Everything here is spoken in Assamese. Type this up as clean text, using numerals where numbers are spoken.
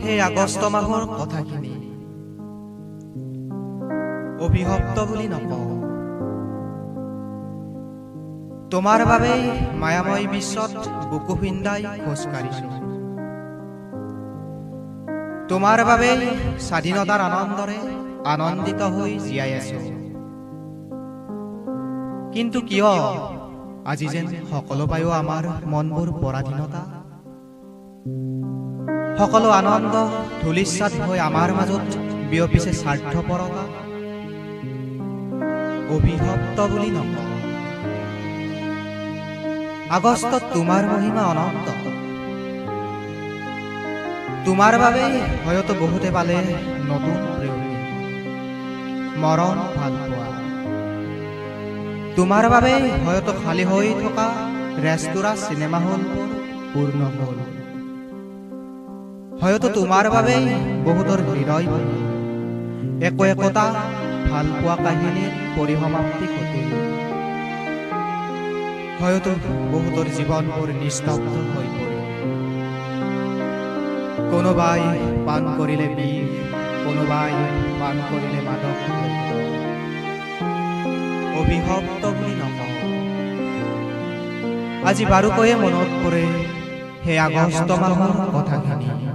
সেই আগষ্ট মাহৰ কথাখিনি অভিশপ্ত বুলি নকওঁ। তোমাৰ বাবেই মায়াময় বিশ্বত বুকু ফিন্দাই খোজ কাঢ়িছো। তোমাৰ বাবেই স্বাধীনতাৰ আনন্দৰে আনন্দিত হৈ জীয়াই আছো। কিন্তু কিয় আজি যেন সকলো পায়ো আমাৰ মনবোৰ পৰাধীনতা? সকলো আনন্দ ধূলিসাৎ হৈ আমাৰ মাজত বিয়পিছে স্বাৰ্থপৰতা। অভিশপ্ত বুলি নকওঁ। আগষ্টত তোমাৰ মহিমা অনন্ত। তোমাৰ বাবেই হয়তো বহুতে পালে নতুন প্ৰেয়সী, মৰম ভাল পোৱা। তোমাৰ বাবেই হয়তো খালী হৈ থকা ৰেস্তোৰাঁ চিনেমা হলবোৰ পূৰ্ণ হ'ল। হয়তো তোমাৰ বাবেই বহুতৰ হৃদয় ভাঙি একোটা ভাল পোৱা কাহিনীৰ পৰিসমাপ্তি ঘটিল। হয়তো বহুতৰ জীৱনবোৰ নিস্তব্ধ হৈ পৰিল। কোনোবাই পান কৰিলে বিষ, কোনোবাই পান কৰিলে মাদক। অভিশপ্ত বুলি নকওঁ। আজি বাৰুকৈয়ে মনত পৰে সেই আগষ্ট মাহৰ কথাখিনি।